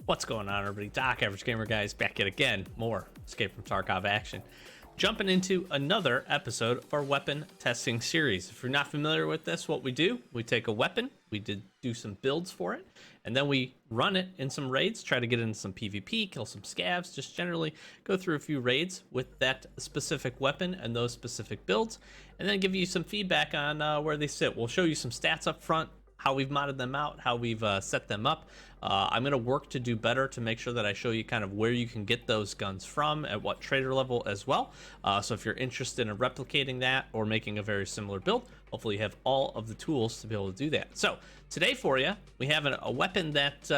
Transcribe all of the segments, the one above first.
What's going on, everybody? Doc, Average Gamer Guys, back yet again. More Escape from Tarkov action. Jumping into another episode of our weapon testing series. If you're not familiar with this, what we do, we take a weapon, we do some builds for it, and then we run it in some raids, try to get into some PvP, kill some scavs, just generally go through a few raids with that specific weapon and those specific builds, and then give you some feedback on where they sit. We'll show you some stats up front, how we've modded them out, how we've set them up. I'm going to work to do better to make sure that I show you kind of where you can get those guns from, at what trader level as well. So if you're interested in replicating that or making a very similar build, hopefully you have all of the tools to be able to do that. So today for you, we have a weapon that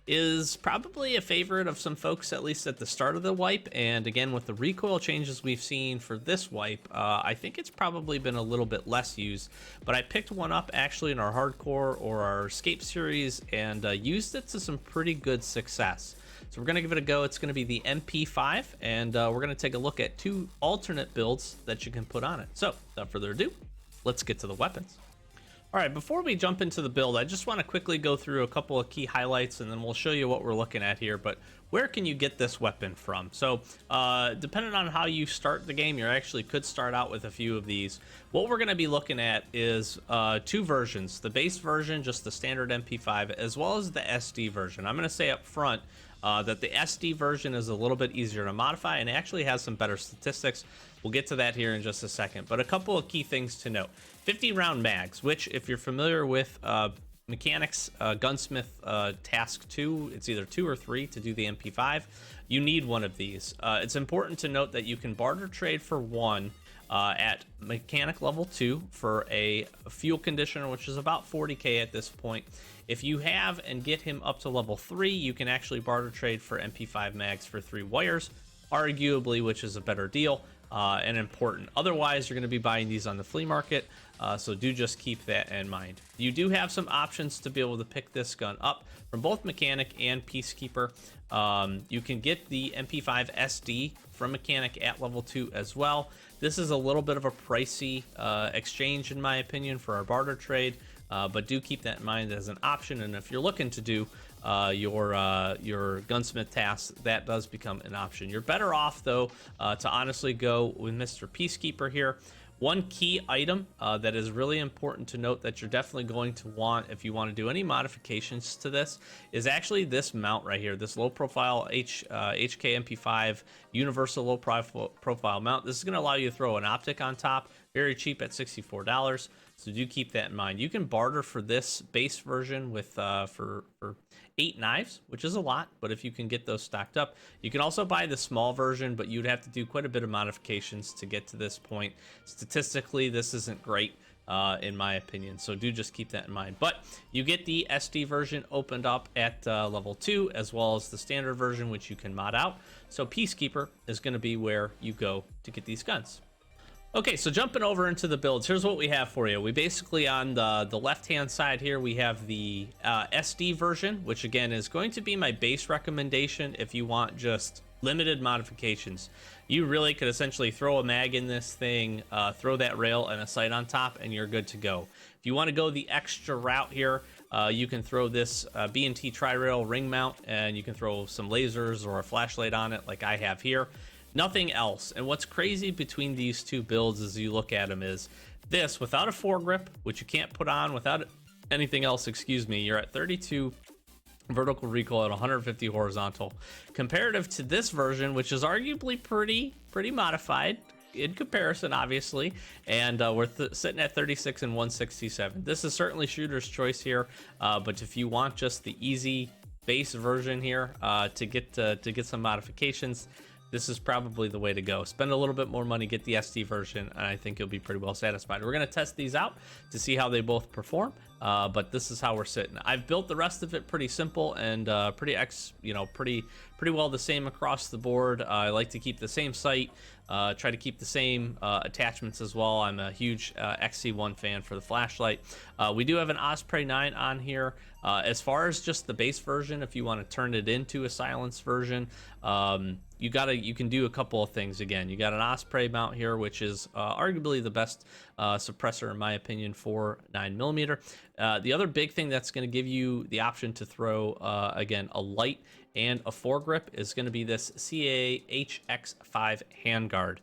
is probably a favorite of some folks, at least at the start of the wipe. And again, with the recoil changes we've seen for this wipe, I think it's probably been a little bit less used. But I picked one up actually in our hardcore or our escape series and used it to some pretty good success. So we're gonna give it a go. It's gonna be the Mp5, and we're gonna take a look at two alternate builds that you can put on it. So without further ado, let's get to the weapons. All right, before we jump into the build, I just want to quickly go through a couple of key highlights, and then we'll show you what we're looking at here. But where can you get this weapon from? So depending on how you start the game, you actually could start out with a few of these. What we're going to be looking at is two versions, the base version, just the standard Mp5, as well as the SD version. I'm going to say up front that the SD version is a little bit easier to modify and actually has some better statistics. We'll get to that here in just a second, but a couple of key things to note. 50 round mags, which if you're familiar with mechanics gunsmith task 2, it's either 2 or 3 to do the Mp5, you need one of these. It's important to note that you can barter trade for one at mechanic level 2 for a fuel conditioner, which is about 40k at this point. If you have and get him up to level 3, you can actually barter trade for Mp5 mags for 3 wires, arguably, which is a better deal and important. Otherwise, you're going to be buying these on the flea market, so do just keep that in mind. You do have some options to be able to pick this gun up from both mechanic and peacekeeper. You can get the Mp5 Sd from mechanic at level 2 as well. This is a little bit of a pricey exchange in my opinion for our barter trade, but do keep that in mind as an option. And if you're looking to do your gunsmith tasks, that does become an option. You're better off though to honestly go with Mr. Peacekeeper here. One key item that is really important to note that you're definitely going to want if you want to do any modifications to this is actually this mount right here, this low profile HK Mp5 universal low profile mount. This is going to allow you to throw an optic on top, very cheap at $64. So do keep that in mind. You can barter for this base version with for 8 knives, which is a lot, but if you can get those stocked up, you can also buy the small version, but you'd have to do quite a bit of modifications to get to this point. Statistically, this isn't great in my opinion, so do just keep that in mind. But you get the SD version opened up at level 2, as well as the standard version, which you can mod out. So Peacekeeper is going to be where you go to get these guns. Okay, so jumping over into the builds, here's what we have for you. We basically, on the left-hand side here, we have the SD version, which again is going to be my base recommendation if you want just limited modifications. You really could essentially throw a mag in this thing, throw that rail and a sight on top, and you're good to go. If you want to go the extra route here, you can throw this B&T tri-rail ring mount, and you can throw some lasers or a flashlight on it like I have here. Nothing else. And what's crazy between these two builds as you look at them is this, without a foregrip, which you can't put on, without anything else, excuse me, you're at 32 vertical recoil at 150 horizontal. Comparative to this version, which is arguably pretty modified in comparison, obviously, and we're sitting at 36 and 167. This is certainly shooter's choice here, but if you want just the easy base version here to get some modifications, this is probably the way to go. Spend a little bit more money, get the SD version, and I think you'll be pretty well satisfied. We're going to test these out to see how they both perform, but this is how we're sitting. I've built the rest of it pretty simple and pretty well the same across the board. I like to keep the same sight, Try to keep the same attachments as well. I'm a huge XC1 fan for the flashlight. We do have an Osprey 9 on here. As far as just the base version, if you want to turn it into a silenced version, you can do a couple of things. Again, you got an Osprey mount here, which is arguably the best suppressor in my opinion for 9mm. The other big thing that's going to give you the option to throw again a light and a foregrip is going to be this CA Hx5 Handguard.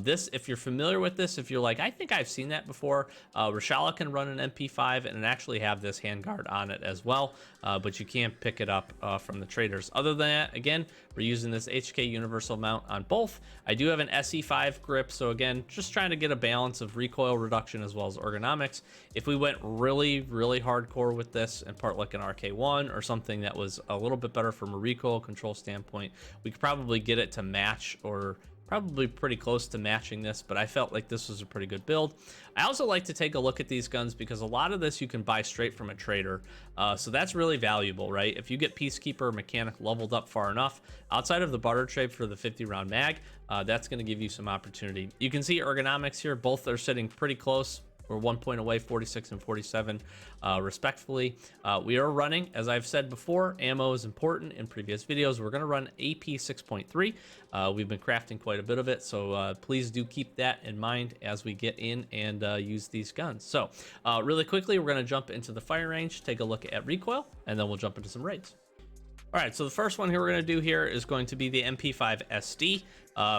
This, if you're familiar with this, if you're like, I think I've seen that before, Rashala can run an MP5 and actually have this handguard on it as well, but you can't pick it up from the traders. Other than that, again, we're using this HK universal mount on both. I do have an SE5 grip, so again, just trying to get a balance of recoil reduction as well as ergonomics. If we went really hardcore with this and part like an RK1 or something that was a little bit better from a recoil control standpoint, we could probably get it to match or probably pretty close to matching this, but I felt like this was a pretty good build. I also like to take a look at these guns because a lot of this you can buy straight from a trader, so that's really valuable, right? If you get Peacekeeper Mechanic leveled up far enough, outside of the barter trade for the 50-round mag, that's going to give you some opportunity. You can see ergonomics here, both are sitting pretty close. We're 1 point away, 46 and 47 respectfully. We are running, as I've said before, ammo is important in previous videos. We're going to run AP 6.3. We've been crafting quite a bit of it, so please do keep that in mind as we get in and use these guns. So really quickly, we're going to jump into the fire range, take a look at recoil, and then we'll jump into some raids. All right, so the first one here we're going to do here is going to be the Mp5 Sd.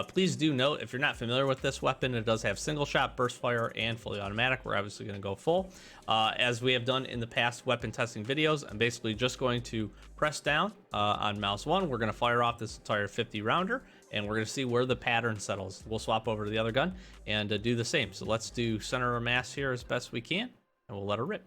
Please do note, if you're not familiar with this weapon, it does have single shot, burst fire, and fully automatic. We're obviously going to go full. As we have done in the past weapon testing videos, I'm basically just going to press down on mouse 1. We're going to fire off this entire 50 rounder, and we're going to see where the pattern settles. We'll swap over to the other gun and do the same. So let's do center of mass here as best we can, and we'll let her rip.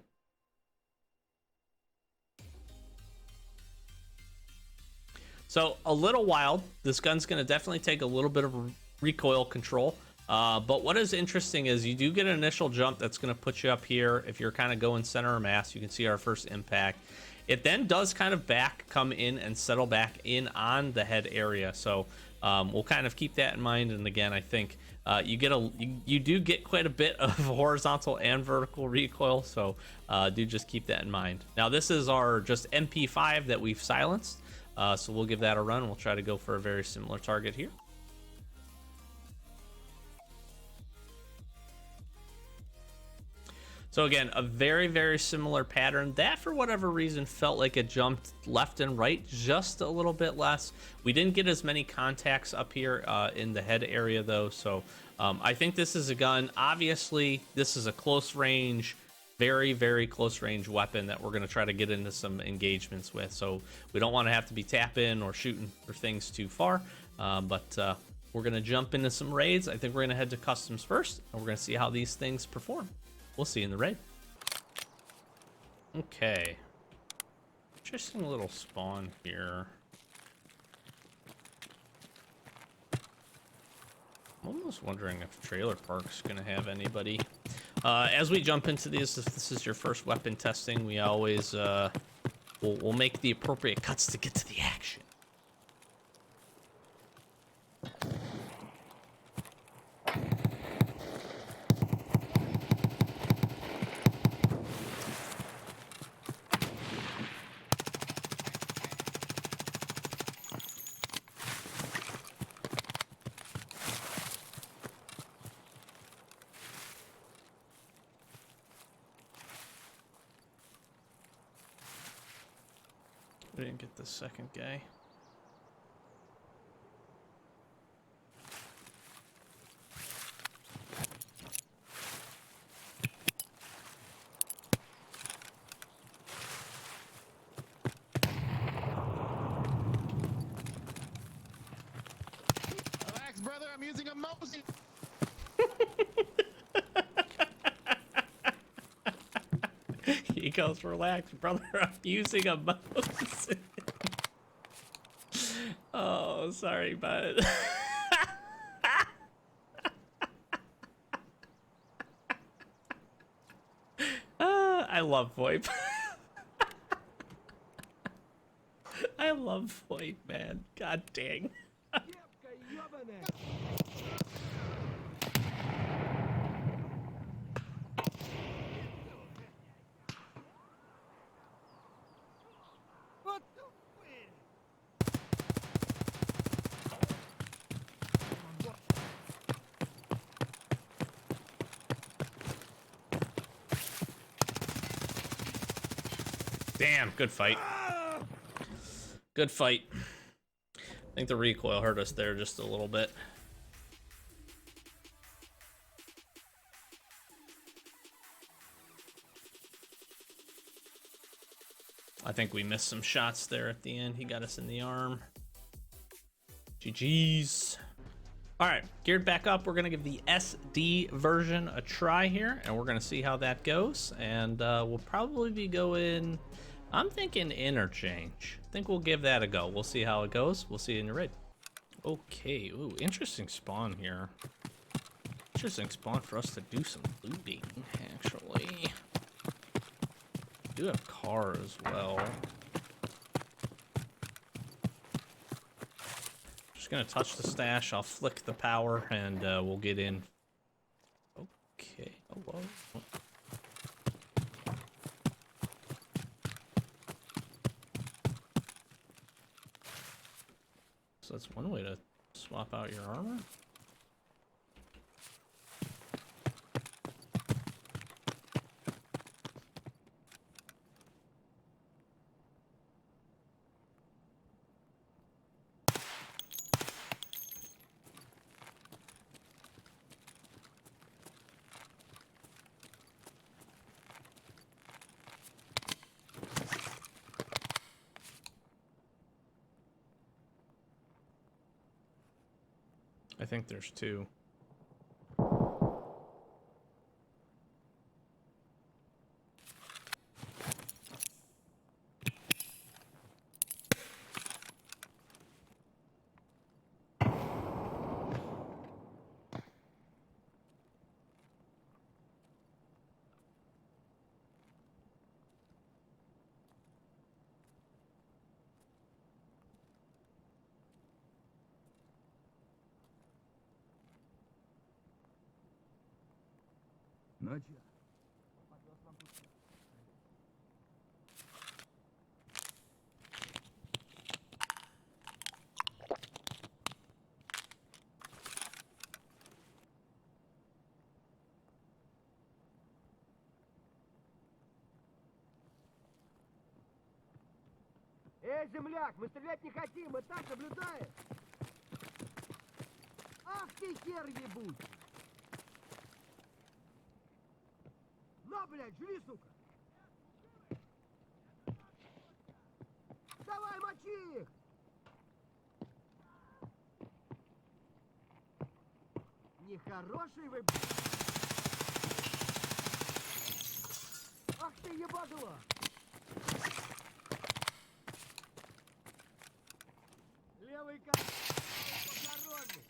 So a little wild. This gun's going to definitely take a little bit of recoil control. But what is interesting is you do get an initial jump that's going to put you up here. If you're kind of going center of mass, you can see our first impact. It then does kind of come in and settle back in on the head area. So we'll kind of keep that in mind. And again, I think you do get quite a bit of horizontal and vertical recoil. So do just keep that in mind. Now this is our just MP5 that we've silenced. So we'll give that a run. We'll try to go for a very similar target here. So again, a very similar pattern. That, for whatever reason, felt like it jumped left and right just a little bit less. We didn't get as many contacts up here in the head area, though. So I think this is a gun. Obviously, this is a close range, very close range weapon that we're going to try to get into some engagements with. So we don't want to have to be tapping or shooting for things too far. But we're going to jump into some raids. I think we're going to head to customs first, and we're going to see how these things perform. We'll see you in the raid. Okay. Interesting little spawn here. I'm almost wondering if Trailer Park's gonna have anybody. As we jump into these, if this is your first weapon testing, we always we'll make the appropriate cuts to get to the action. We didn't get the second guy. Relax, brother. I'm using a mouse. He goes, relax, brother. I'm using a mouse. Oh, sorry, bud. I love VoIP. I love VoIP, man. God dang. Damn, good fight. Good fight. I think the recoil hurt us there just a little bit. I think we missed some shots there at the end. He got us in the arm. GG's. All right, geared back up. We're gonna give the SD version a try here, and we're gonna see how that goes. And we'll probably be going, I'm thinking interchange. I think we'll give that a go. We'll see how it goes. We'll see you in your raid. Okay, ooh, interesting spawn here. Interesting spawn for us to do some looting, actually. We do have car as well. Just gonna touch the stash, I'll flick the power, and we'll get in. Okay, oh, whoa. So that's one way to swap out your armor. I think there's two. Эй, земляк, мы стрелять не хотим, мы так наблюдаем. Ах ты хер ебуть! На, блядь, живи, сука! Давай, мочи их! Нехороший вы, блядь! Ах ты ебадула! Левый кап... Поднародный!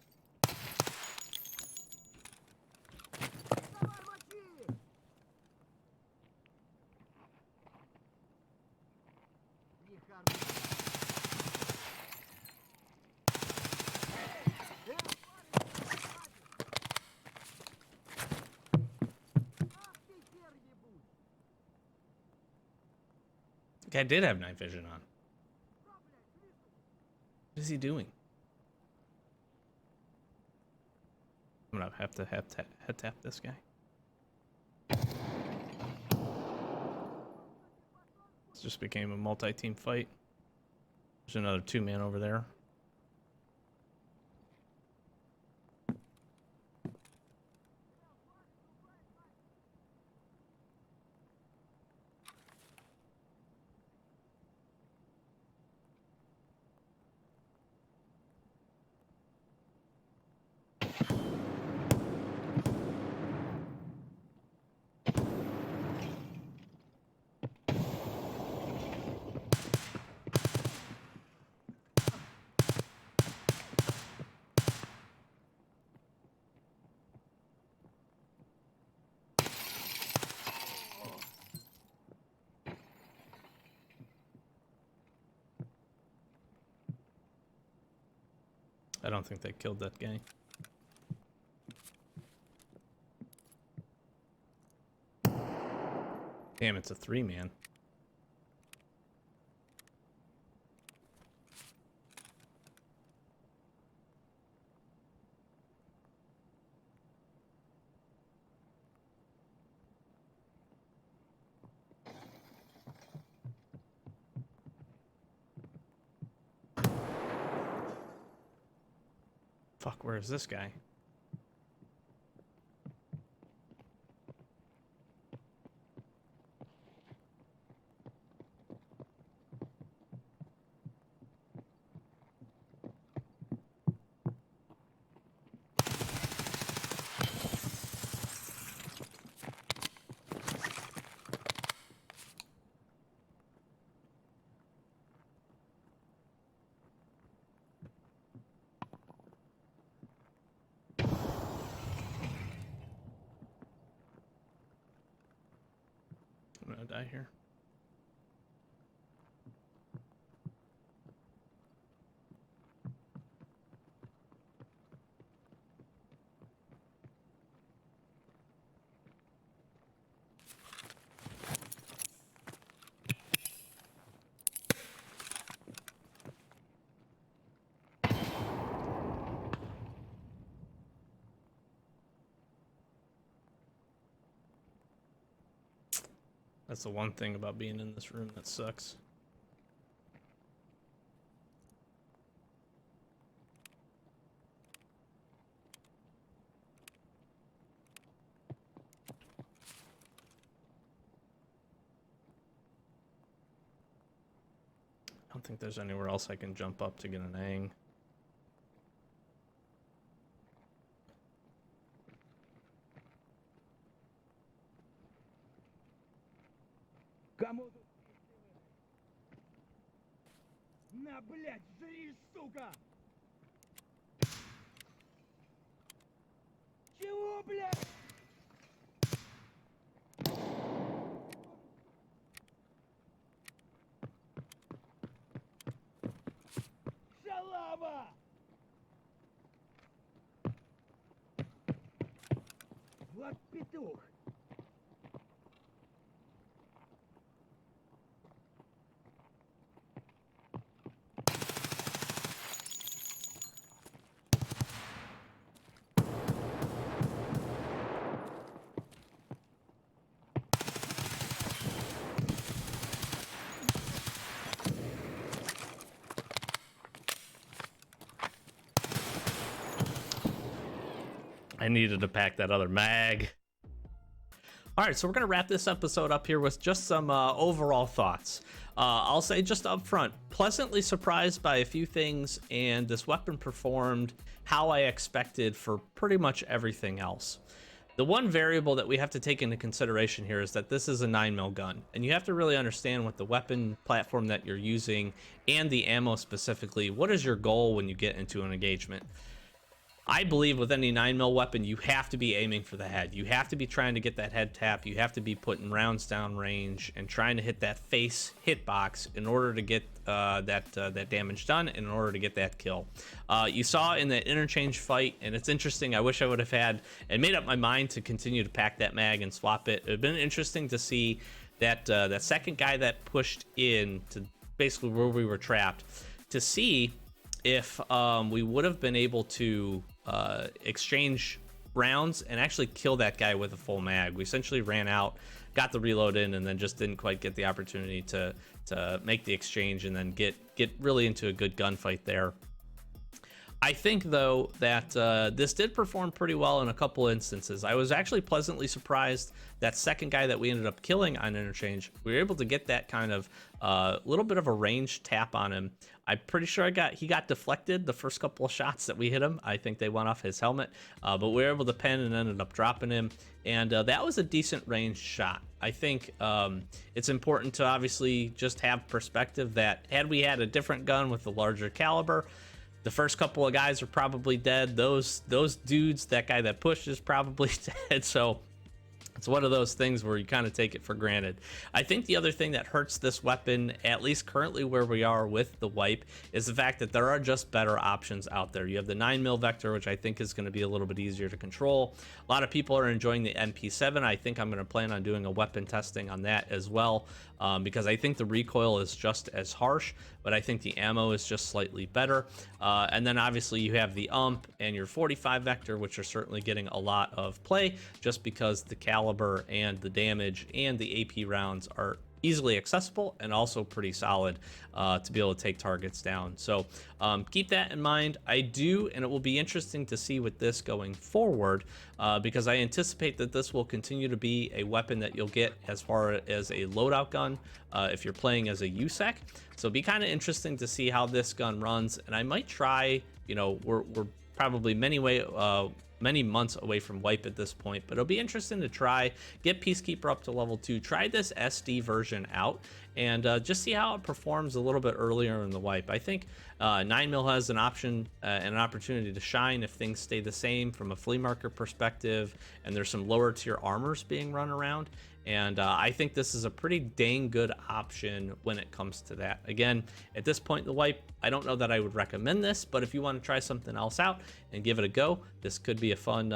Давай, мочи их! Нехороший! Ах ты хер ебуть! The guy did have night vision on. What is he doing? I'm gonna have to head tap this guy. This just became a multi-team fight. There's another 2-man over there. I don't think they killed that guy. Damn, it's a 3-man. Fuck, where is this guy? I'm gonna die here. That's the one thing about being in this room that sucks. I don't think there's anywhere else I can jump up to get an ang. Кому тут на, блядь, жри, сука! Чего, блядь? Шалава! Вот петух! I needed to pack that other mag. All right, so we're gonna wrap this episode up here with just some overall thoughts. I'll say just up front, pleasantly surprised by a few things, and this weapon performed how I expected for pretty much everything else. The one variable that we have to take into consideration here is that this is a 9mm gun, and you have to really understand what the weapon platform that you're using and the ammo specifically. What is your goal when you get into an engagement? I believe with any 9mm weapon, you have to be aiming for the head. You have to be trying to get that head tap. You have to be putting rounds down range and trying to hit that face hitbox in order to get that damage done and in order to get that kill. You saw in the interchange fight, and it's interesting. I wish I would have had and made up my mind to continue to pack that mag and swap it. It would have been interesting to see that that second guy that pushed in to basically where we were trapped, to see if we would have been able to exchange rounds and actually kill that guy with a full mag. We essentially ran out, got the reload in, and then just didn't quite get the opportunity to make the exchange and then get really into a good gunfight there. I think, though, that this did perform pretty well in a couple instances. I was actually pleasantly surprised that second guy that we ended up killing on interchange, we were able to get that kind of little bit of a range tap on him. I'm pretty sure he got deflected the first couple of shots that we hit him. I think they went off his helmet, but we were able to pen and ended up dropping him, and that was a decent range shot. I think it's important to obviously just have perspective that had we had a different gun with a larger caliber, the first couple of guys are probably dead. Those dudes, that guy that pushed is probably dead. So It's one of those things where you kind of take it for granted. I think the other thing that hurts this weapon, at least currently where we are with the wipe, is the fact that there are just better options out there. You have the 9mm Vector, which I think is going to be a little bit easier to control. A lot of people are enjoying the Mp5. I think I'm going to plan on doing a weapon testing on that as well, because I think the recoil is just as harsh, but I think the ammo is just slightly better. And then obviously you have the and your 45 Vector, which are certainly getting a lot of play just because the caliber and the damage and the AP rounds are easily accessible and also pretty solid to be able to take targets down. So keep that in mind. I do, and it will be interesting to see with this going forward, because I anticipate that this will continue to be a weapon that you'll get as far as a loadout gun if you're playing as a USEC. So it'll be kind of interesting to see how this gun runs, and I might try, you know, we're probably many months away from wipe at this point, but it'll be interesting to try get Peacekeeper up to level 2, try this SD version out, and just see how it performs a little bit earlier in the wipe. I think 9mm has an option and an opportunity to shine if things stay the same from a flea market perspective, and there's some lower tier armors being run around. And I think this is a pretty dang good option when it comes to that. Again, at this point in the wipe, I don't know that I would recommend this, but if you want to try something else out and give it a go, this could be a fun,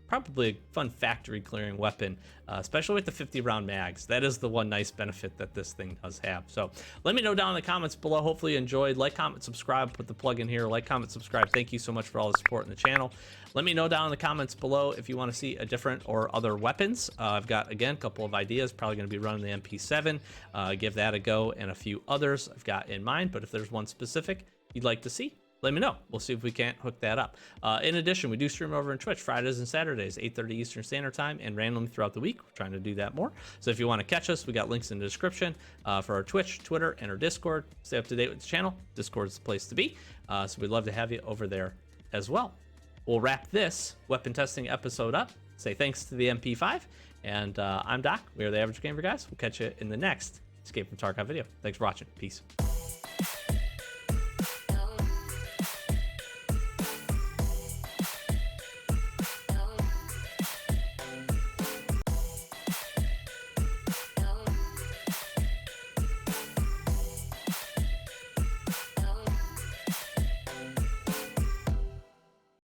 probably a fun factory clearing weapon, especially with the 50 round mags. That is the one nice benefit that this thing does have. So let me know down in the comments below. Hopefully you enjoyed. Like, comment, subscribe, put the plug in here. Like, comment, subscribe. Thank you so much for all the support in the channel. Let me know down in the comments below if you want to see a different or other weapons. I've got, again, a couple of ideas. Probably going to be running the Mp7. Give that a go, and a few others I've got in mind. But if there's one specific you'd like to see, let me know. We'll see if we can't hook that up. In addition, we do stream over on Twitch Fridays and Saturdays, 8:30 Eastern Standard Time, and randomly throughout the week. We're trying to do that more. So if you want to catch us, we got links in the description for our Twitch, Twitter, and our Discord. Stay up to date with the channel. Discord is the place to be. So we'd love to have you over there as well. We'll wrap this weapon testing episode up. Say thanks to the Mp5, and I'm Doc. We are the Average Gamer guys. We'll catch you in the next Escape from Tarkov video. Thanks for watching. Peace.